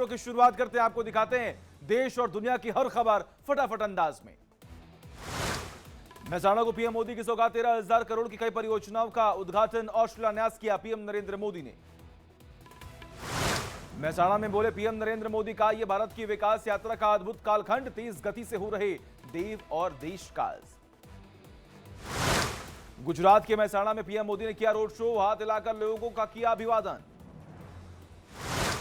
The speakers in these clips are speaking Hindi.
खबरों की शुरुआत करते हैं, आपको दिखाते हैं देश और दुनिया की हर खबर फटाफट अंदाज में। मेहसाणा को पीएम मोदी की सौगात, 13,000 करोड़ की कई परियोजनाओं का उद्घाटन और शिलान्यास किया पीएम नरेंद्र मोदी ने। मेहसाणा में बोले पीएम नरेंद्र मोदी का यह भारत की विकास यात्रा का अद्भुत कालखंड, तेज गति से हो रहे देव और देश काज। गुजरात के मेहसाणा में पीएम मोदी ने किया रोड शो, हाथ हिलाकर लोगों का किया अभिवादन।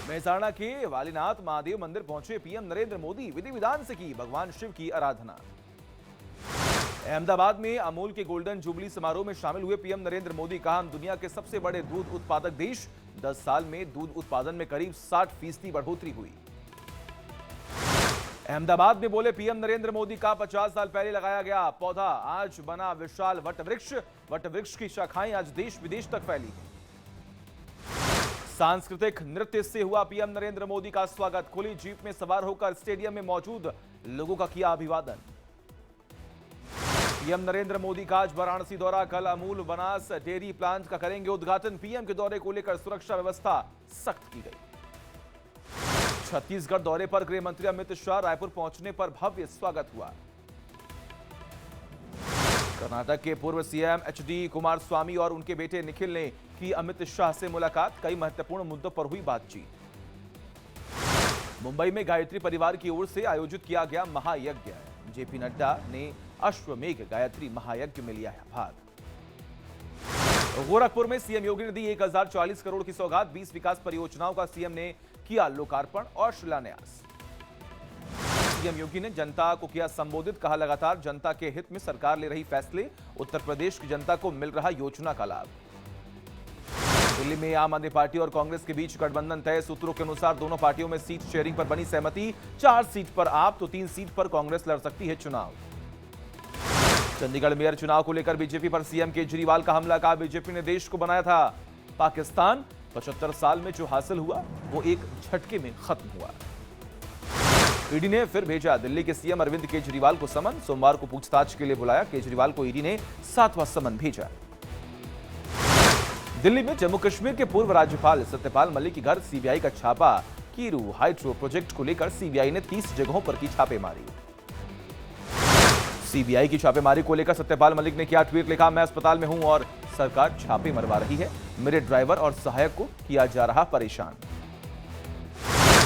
मेहसाणा के वालीनाथ महादेव मंदिर पहुंचे पीएम नरेंद्र मोदी, विधि विधान से की भगवान शिव की आराधना। अहमदाबाद में अमूल के गोल्डन जुबली समारोह में शामिल हुए पीएम नरेंद्र मोदी, कहा हम दुनिया के सबसे बड़े दूध उत्पादक देश, 10 साल में दूध उत्पादन में करीब 60% बढ़ोतरी हुई। अहमदाबाद में बोले पीएम नरेंद्र मोदी का 50 साल पहले लगाया गया पौधा आज बना विशाल वटवृक्ष, वटवृक्ष की शाखाएं आज देश विदेश तक फैली। सांस्कृतिक नृत्य से हुआ पीएम नरेंद्र मोदी का स्वागत, खुली जीप में सवार होकर स्टेडियम में मौजूद लोगों का किया अभिवादन। पीएम नरेंद्र मोदी का आज वाराणसी दौरा, कल अमूल बनास डेयरी प्लांट का करेंगे उद्घाटन। पीएम के दौरे को लेकर सुरक्षा व्यवस्था सख्त की गई। छत्तीसगढ़ दौरे पर गृह मंत्री अमित शाह, रायपुर पहुंचने पर भव्य स्वागत हुआ। कर्नाटक के पूर्व सीएम एचडी कुमारस्वामी और उनके बेटे निखिल ने की अमित शाह से मुलाकात, कई महत्वपूर्ण मुद्दों पर हुई बातचीत। मुंबई में गायत्री परिवार की ओर से आयोजित किया गया महायज्ञ, जेपी नड्डा ने अश्वमेघ गायत्री महायज्ञ में लिया भाग। गोरखपुर में सीएम योगी ने दी 1040 करोड़ की सौगात, 20 विकास परियोजनाओं का सीएम ने किया लोकार्पण और शिलान्यास। सीएम योगी ने जनता को किया संबोधित, कहा लगातार जनता के हित में सरकार ले रही फैसले, उत्तर प्रदेश की जनता को मिल रहा योजना का लाभ। दिल्ली में आम आदमी पार्टी और कांग्रेस के बीच गठबंधन तय, सूत्रों के अनुसार दोनों पार्टियों में सीट शेयरिंग पर बनी सहमति, 4 सीट पर आप तो 3 सीट पर कांग्रेस लड़ सकती है चुनाव। चंडीगढ़ मेयर चुनाव को लेकर बीजेपी पर सीएम केजरीवाल का हमला, कहा बीजेपी ने देश को बनाया था पाकिस्तान, 75 साल में जो हासिल हुआ वो एक झटके में खत्म हुआ। ईडी ने फिर भेजा दिल्ली के सीएम अरविंद केजरीवाल को समन, सोमवार को पूछताछ के लिए बुलाया केजरीवाल को, ईडी ने 7वां समन भेजा। दिल्ली में जम्मू कश्मीर के पूर्व राज्यपाल सत्यपाल मलिक के घर सीबीआई का छापा, कीरू हाइड्रो प्रोजेक्ट को लेकर सीबीआई ने 30 जगहों पर की छापेमारी। सीबीआई की छापेमारी को लेकर सत्यपाल मलिक ने किया ट्वीट, लिखा मैं अस्पताल में हूं और सरकार छापे मरवा रही है, मेरे ड्राइवर और सहायक को किया जा रहा परेशान।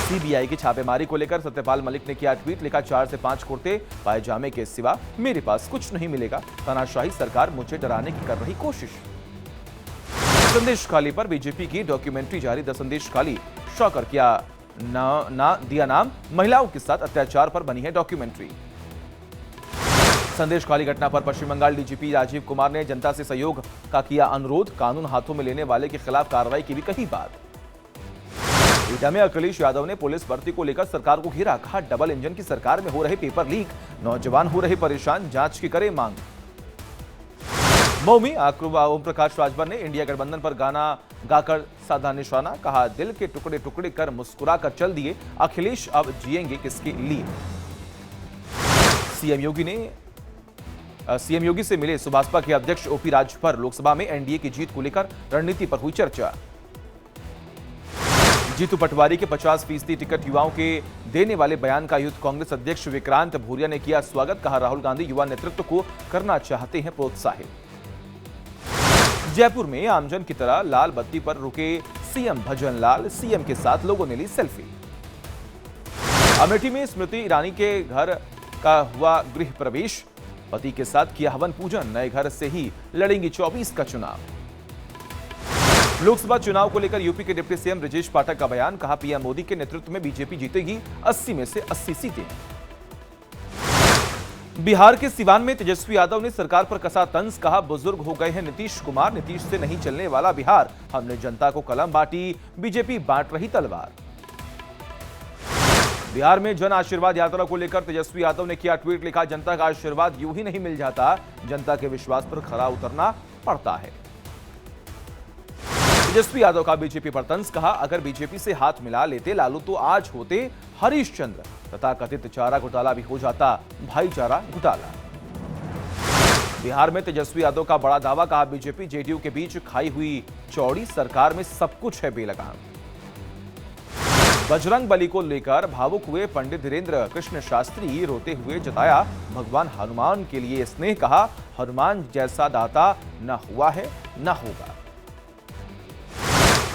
सीबीआई की छापेमारी को लेकर सत्यपाल मलिक ने किया ट्वीट, लिखा 4 से 5 कुर्ते पायजामे के सिवा मेरे पास कुछ नहीं मिलेगा, तानाशाही सरकार मुझे डराने की कर रही कोशिश। संदेश खाली पर बीजेपी की डॉक्यूमेंट्री जारी, द संदेश खाली शॉकर किया ना दिया नाम, महिलाओं के साथ अत्याचार पर बनी है डॉक्यूमेंट्री। संदेश खाली घटना पर पश्चिम बंगाल डीजीपी राजीव कुमार ने जनता से सहयोग का किया अनुरोध, कानून हाथों में लेने वाले के खिलाफ कार्रवाई की भी कही बात। एटा में अखिलेश यादव ने पुलिस भर्ती को लेकर सरकार को घेरा, कहा डबल इंजन की सरकार में हो रहे पेपर लीक, नौजवान हो रहे परेशान, जांच की करे मांग। मऊ में ओम प्रकाश राजभर ने इंडिया गठबंधन पर गाना गाकर साधा निशाना, कहा दिल के टुकड़े टुकड़े कर मुस्कुरा कर चल दिए अखिलेश, अब जिएंगे किसके लिए। सीएम योगी से मिले सुभाषपा के अध्यक्ष ओपी राजभर, लोकसभा में एनडीए की जीत को लेकर रणनीति पर हुई चर्चा। जीतू पटवारी के 50% टिकट युवाओं के देने वाले बयान का यूथ कांग्रेस अध्यक्ष विक्रांत भूरिया ने किया स्वागत, कहा राहुल गांधी युवा नेतृत्व को करना चाहते हैं प्रोत्साहित। जयपुर में आमजन की तरह लाल बत्ती पर रुके सीएम भजन लाल, सीएम के साथ लोगों ने ली सेल्फी। अमेठी में स्मृति ईरानी के घर का हुआ गृह प्रवेश, पति के साथ किया हवन पूजन, नए घर से ही लड़ेंगी 24 का चुनाव। लोकसभा चुनाव को लेकर यूपी के डिप्टी सीएम ब्रजेश पाठक का बयान, कहा पीएम मोदी के नेतृत्व में बीजेपी जीतेगी 80 में से 80 सीटें। बिहार के सिवान में तेजस्वी यादव ने सरकार पर कसा तंज, कहा बुजुर्ग हो गए हैं नीतीश कुमार, नीतीश से नहीं चलने वाला बिहार, हमने जनता को कलम बांटी, बीजेपी बांट रही तलवार। बिहार में जन आशीर्वाद यात्रा को लेकर तेजस्वी यादव ने किया ट्वीट, लिखा जनता का आशीर्वाद यूं ही नहीं मिल जाता, जनता के विश्वास पर खरा उतरना पड़ता है। तेजस्वी यादव का बीजेपी पर तंज, कहा अगर बीजेपी से हाथ मिला लेते लालू तो आज होते हरीशचंद्र, तथाकथित चारा घोटाला भी हो जाता भाईचारा घोटाला। बिहार में तेजस्वी यादव का बड़ा दावा, कहा बीजेपी जेडीयू के बीच खाई हुई चौड़ी, सरकार में सब कुछ है बेलगाम। बजरंग बली को लेकर भावुक हुए पंडित धीरेन्द्र कृष्ण शास्त्री रोते हुए जताया भगवान हनुमान के लिए स्नेह, कहा हनुमान जैसा दाता न हुआ है न होगा।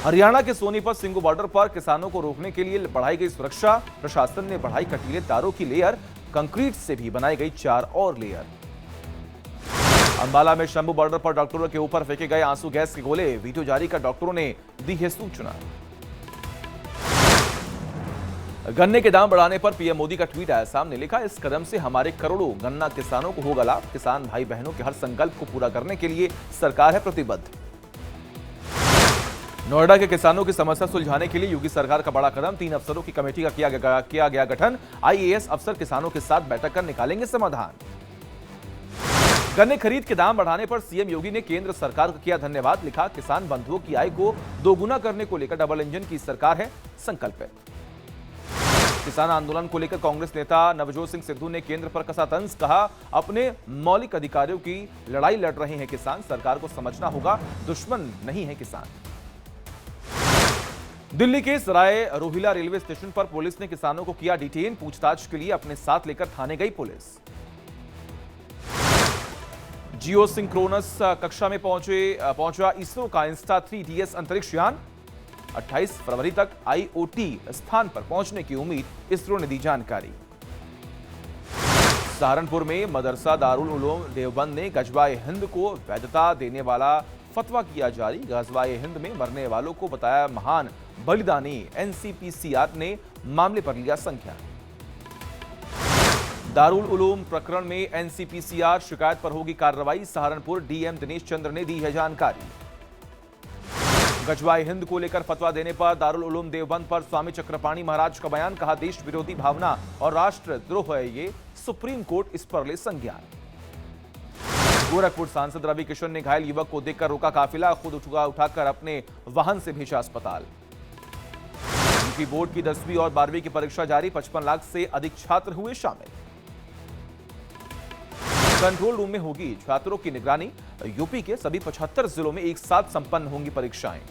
हरियाणा के सोनीपत सिंगू बॉर्डर पर किसानों को रोकने के लिए बढ़ाई गई सुरक्षा, प्रशासन ने बढ़ाई कटीले तारों की लेयर, कंक्रीट से भी बनाई गई 4 और लेयर। अंबाला में शंभू बॉर्डर पर डॉक्टरों के ऊपर फेंके गए आंसू गैस के गोले, वीडियो जारी कर डॉक्टरों ने दी है सूचना। गन्ने के दाम बढ़ाने पर पीएम मोदी का ट्वीट आया सामने, लिखा इस कदम से हमारे करोड़ों गन्ना किसानों को होगा लाभ, किसान भाई बहनों के हर संकल्प को पूरा करने के लिए सरकार है प्रतिबद्ध। नोएडा के किसानों की समस्या सुलझाने के लिए योगी सरकार का बड़ा कदम, 3 अफसरों की कमेटी का किया गया गठन, आईएएस अफसर किसानों के साथ बैठक कर निकालेंगे समाधान। गन्ने खरीद के दाम बढ़ाने पर सीएम योगी ने केंद्र सरकार को किया धन्यवाद, लिखा किसान बंधुओं की आय को दोगुना करने को लेकर डबल इंजन की सरकार है संकल्पित। किसान आंदोलन को लेकर कांग्रेस नेता नवजोत सिंह सिद्धू ने केंद्र पर कसा तंज, कहा अपने मौलिक अधिकारों की लड़ाई लड़ रहे हैं किसान, सरकार को समझना होगा दुश्मन नहीं है किसान। दिल्ली के सराय रोहिला रेलवे स्टेशन पर पुलिस ने किसानों को किया डिटेन, पूछताछ के लिए अपने साथ लेकर थाने गई पुलिस। जियो सिंक्रोनस कक्षा में पहुंचा इसरो का इंस्टा-3 डीएस अंतरिक्ष यान, 28 फरवरी तक आईओटी स्थान पर पहुंचने की उम्मीद, इसरो ने दी जानकारी। सहारनपुर में मदरसा दारुल उलूम देवबंद ने गजवाए हिंद को वैधता देने वाला फतवा किया जारी, गजवाए हिंद में मरने वालों को बताया महान बलिदानी, एनसीपीसीआर ने मामले पर लिया संज्ञान। दारुल उलूम प्रकरण में एनसीपीसीआर शिकायत पर होगी कार्रवाई, सहारनपुर डीएम दिनेश चंद्र ने दी है जानकारी। गजवाए हिंद को लेकर फतवा देने पर दारुल उलूम देवबंद पर स्वामी चक्रपाणी महाराज का बयान, कहा देश विरोधी भावना और राष्ट्रद्रोह है ये, सुप्रीम कोर्ट इस पर ले संज्ञान। गोरखपुर सांसद रवि किशन ने घायल युवक को देखकर रोका काफिला, खुद उठाकर अपने वाहन से भेजा अस्पताल। यूपी बोर्ड की 10वीं और 12वीं की परीक्षा जारी, 55 लाख से अधिक छात्र हुए शामिल। कंट्रोल रूम में होगी छात्रों की निगरानी, यूपी के सभी 75 जिलों में एक साथ संपन्न होंगी परीक्षाएं।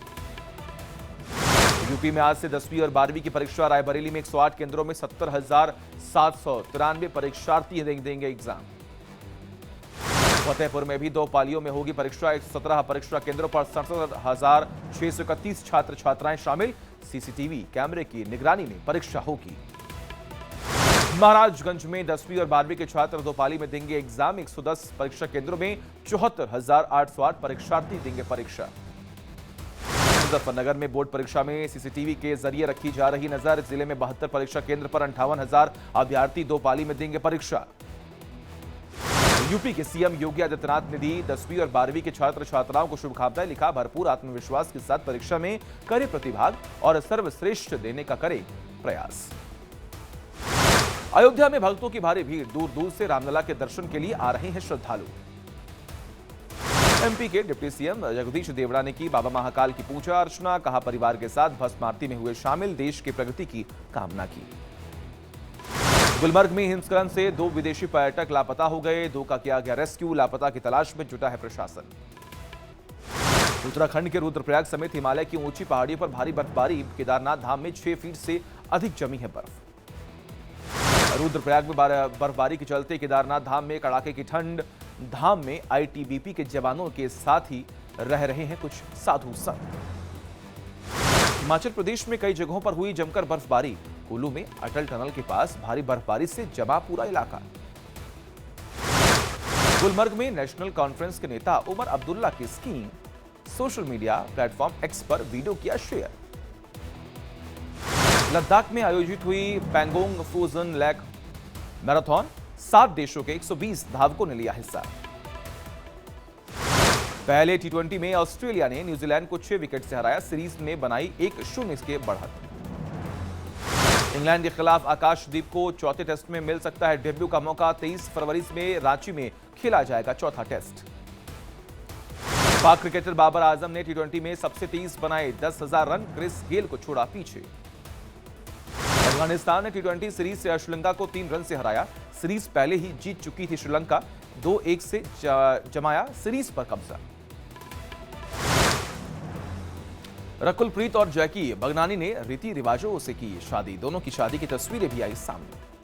यूपी में आज से 10वीं और 12वीं की परीक्षा, रायबरेली में 108 केंद्रों में 70,793 परीक्षार्थी देंगे एग्जाम। फतेहपुर में भी 2 पालियों में होगी परीक्षा, 117 परीक्षा केंद्रों पर 67,631 छात्र छात्राएं शामिल, सीसीटीवी कैमरे की निगरानी में परीक्षा होगी। महाराजगंज में 10वीं और 12वीं के छात्र 2 पाली में देंगे एग्जाम, 110 परीक्षा केंद्रों में 74,808 परीक्षार्थी देंगे परीक्षा। मुजफ्फरनगर में बोर्ड परीक्षा में सीसीटीवी के जरिए रखी जा रही नजर, जिले में 72 परीक्षा केंद्र पर 58,000 अभ्यर्थी 2 पाली में देंगे परीक्षा। यूपी के सीएम योगी आदित्यनाथ ने दी 10वीं और 12वीं के छात्र छात्राओं को शुभकामनाएं, लिखा भरपूर आत्मविश्वास के साथ परीक्षा में करे प्रतिभाग और सर्वश्रेष्ठ देने का करे प्रयास। अयोध्या में भक्तों की भारी भीड़, दूर दूर से रामलला के दर्शन के लिए आ रहे हैं श्रद्धालु। एमपी के डिप्टी सीएम जगदीश देवड़ा ने की बाबा महाकाल की पूजा अर्चना, कहा परिवार के साथ भस्म आरती में हुए शामिल, देश की प्रगति की कामना की। गुलमर्ग में हिमस्खलन से 2 विदेशी पर्यटक लापता हो गए, 2 का किया गया रेस्क्यू, लापता की तलाश में जुटा है प्रशासन। उत्तराखंड के रुद्रप्रयाग समेत हिमालय की ऊंची पहाड़ियों पर भारी बर्फबारी, केदारनाथ धाम में 6 फीट से अधिक जमी है बर्फ। रुद्रप्रयाग में बर्फबारी के चलते केदारनाथ धाम में कड़ाके की ठंड, धाम में आईटीबीपी के जवानों के साथ ही रह रहे हैं कुछ साधु संत। हिमाचल प्रदेश में कई जगहों पर हुई जमकर बर्फबारी, कुल्लू में अटल टनल के पास भारी बर्फबारी से जमा पूरा इलाका। गुलमर्ग में नेशनल कॉन्फ्रेंस के नेता उमर अब्दुल्ला की skiing, social media platform x पर वीडियो किया शेयर। लद्दाख में आयोजित हुई पैंगोंग फ्रोजन लेक मैराथन, 7 देशों के 120 धावकों ने लिया हिस्सा। पहले टी20 में ऑस्ट्रेलिया ने न्यूजीलैंड को 6 विकेट से हराया, सीरीज में बनाई 1-0 के बढ़त। इंग्लैंड के खिलाफ आकाशदीप को चौथे टेस्ट में मिल सकता है डेब्यू का मौका, 23 फरवरी में रांची में खेला जाएगा चौथा टेस्ट। पाक क्रिकेटर बाबर आजम ने टी20 में सबसे तेज बनाए 10,000 रन, क्रिस गेल को छोड़ा पीछे। अफगानिस्तान ने टी20 सीरीज से श्रीलंका को 3 रन से हराया, सीरीज पहले ही जीत चुकी थी श्रीलंका, 2-1 से जमाया सीरीज पर कब्जा। रकुलप्रीत और जैकी बगनानी ने रीति रिवाजों से की शादी। दोनों की शादी की तस्वीरें भी आई सामने।